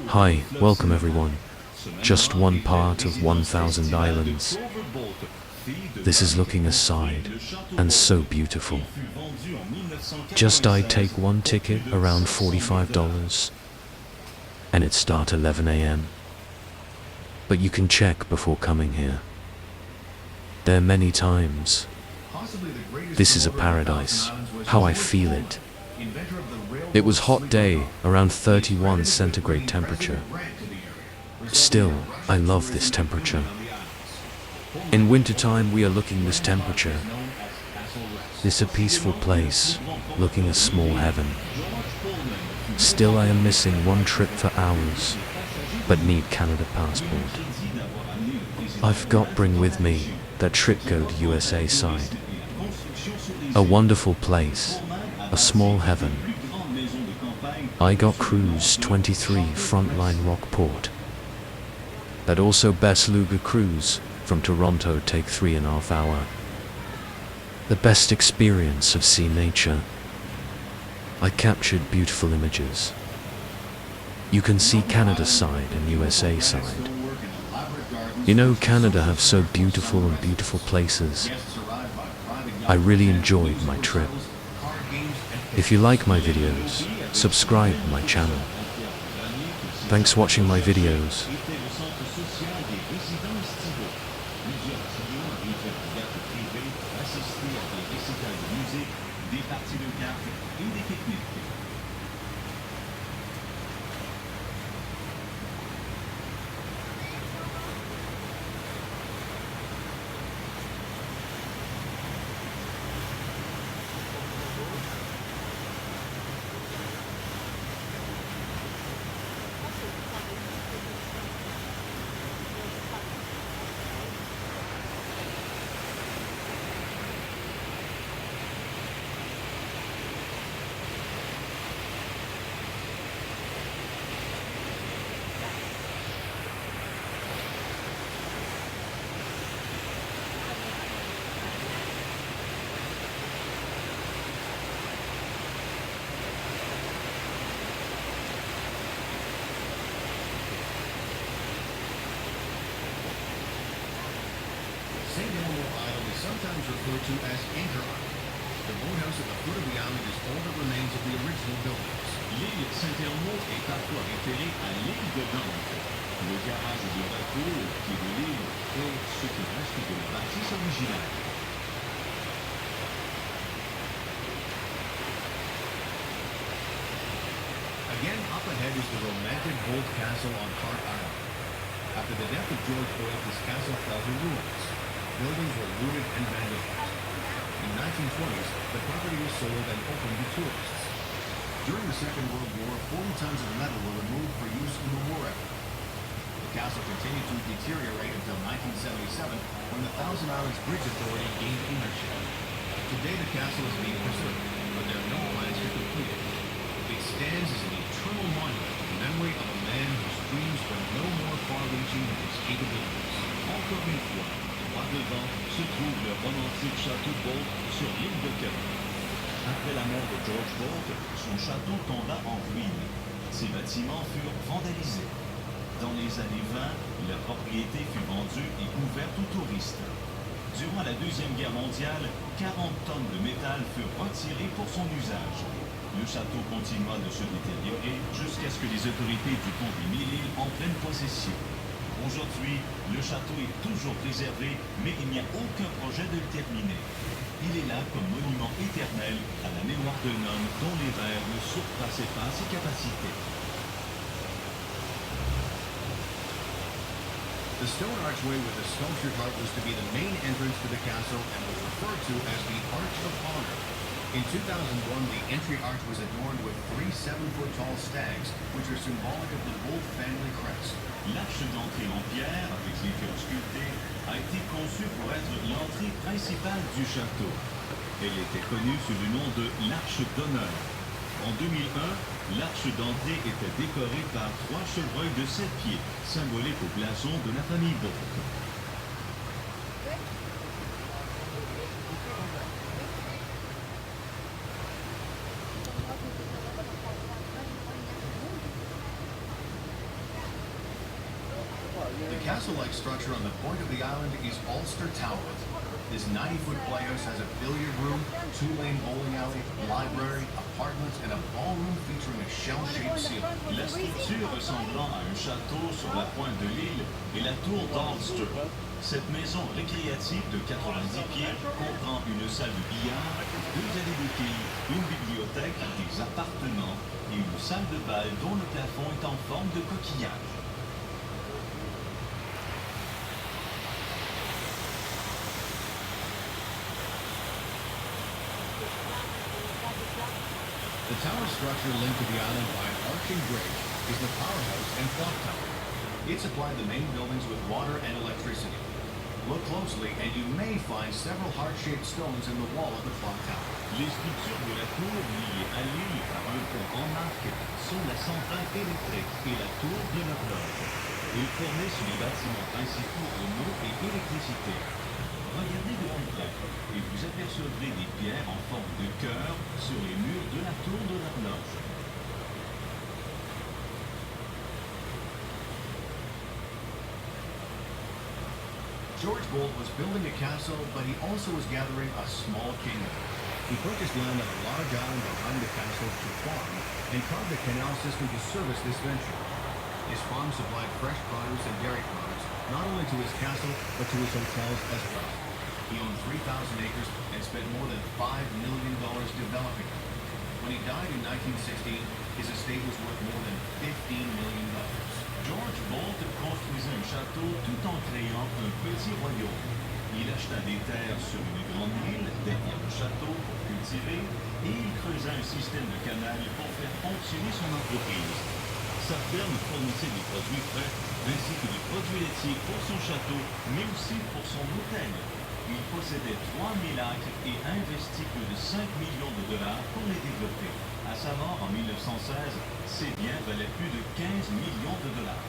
Hi, welcome everyone. Just one part of 1,000 islands. This is looking aside, and so beautiful. Just I take one ticket around $45, and it start 11 a.m. But you can check before coming here. There many times. This is a paradise, how I feel it. It was hot day, around 31 centigrade temperature. Still, I love this temperature. In wintertime we are looking this temperature. This a peaceful place, looking a small heaven. Still I am missing one trip for hours, but need Canada passport. I've got bring with me that trip go to USA side. A wonderful place, a small heaven. I got cruise 23 Frontline Rockport. That also Beluga cruise from Toronto take 3.5 hours. The best experience of sea nature. I captured beautiful images. You can see Canada side and USA side. You know Canada have so beautiful and beautiful places. I really enjoyed my trip. If you like my videos, subscribe my channel. Thanks watching my videos. St. Elmo Island is sometimes referred to as Anchor Island. The boathouse at the foot of the island is all that remains of the original buildings. L'île Saint-Elmo est parfois référée à l'île de Dante. Le garage de retour qui est de l'île est ce qui reste de la bâtisse originale. Again, up ahead is the romantic Holt Castle on Hart Island. After the death of George Holt, this castle fell to ruins. Buildings were looted and vandalized. In the 1920s, the property was sold and opened to tourists. During the Second World War, 40 tons of metal were removed for use in the war effort. The castle continued to deteriorate until 1977, when the Thousand Islands Bridge Authority gained ownership. Today, the castle is being preserved, but there are no plans to complete it. It stands as an eternal monument to the memory of a man whose dreams were no more far-reaching than his capabilities. Encore une fois, droit devant se trouve le romantique château Bolt sur l'île de Québec. Après la mort de George Bolt, son château tomba en ruine. Ses bâtiments furent vandalisés. Dans les années 20, la propriété fut vendue et ouverte aux touristes. Durant la Deuxième Guerre mondiale, 40 tonnes de métal furent retirées pour son usage. Le château continua de se détériorer jusqu'à ce que les autorités du pont des Mille-Îles en prennent possession. Aujourd'hui, le château est toujours préservé, mais il n'y a aucun projet de le terminer. Il est là comme monument éternel à la mémoire d'un homme dont les rêves ne surpassaient pas ses capacités. The stone archway with the sculptured heart was to be the main entrance to the castle and was referred to as the Arch of Honor. In 2001, the entry arch was adorned with 3 7-foot-tall stags, which are symbolic of the Bolt family crest. L'arche d'entrée en pierre, avec les cœurs sculptés, a été conçue pour être l'entrée principale du château. Elle était connue sous le nom de l'Arche d'honneur. En 2001, l'arche d'entrée était décorée par 3 chevreuils de 7 pieds, symboliques au blason de la famille Bolt. castle-like structure on the point of the island is Ulster Tower. This 90-foot playhouse has a billiard room, two-lane bowling alley, library, apartments, and a ballroom featuring a shell-shaped ceiling. La structure ressemblant à un château sur la pointe de l'île est la tour d'Ulster. Cette maison récréative de 90 pieds comprend une salle de billard, 2 allées de quilles, une bibliothèque, des appartements et une salle de bal dont le plafond est en forme de coquillage. The tower structure linked to the island by an arching bridge is the powerhouse and clock tower. It supplied the main buildings with water and electricity. Look closely and you may find several heart-shaped stones in the wall of the clock tower. Les structures de la tour liées à l'île par un pont en arc sont la centrale électrique et la tour de l'horloge. Ils fournissent les bâtiments principaux en eau et électricité. Regardez de plus près et vous apercevrez des pierres en forme de cœur sur les murs de la tour de l'horloge. George Bolt was building a castle, but he also was gathering a small kingdom. He purchased land on a large island behind the castle to farm and carved a canal system to service this venture. His farm supplied fresh produce and dairy products not only to his castle, but to his hotels as well. He owned 3,000 acres and spent more than $5 million developing it. When he died in 1916, his estate was worth more than $15 million. George Bolt construisit un château tout en créant un petit royaume. Il acheta des terres sur une grande île derrière le château pour cultiver et il creusa un système de canal pour faire fonctionner son entreprise. Sa ferme fournissait des produits frais ainsi que des produits laitiers pour son château, mais aussi pour son hôtel. Il possédait 3000 acres et investit plus de 5 millions de dollars pour les développer. À sa mort en 1916, ses biens valaient plus de 15 millions de dollars.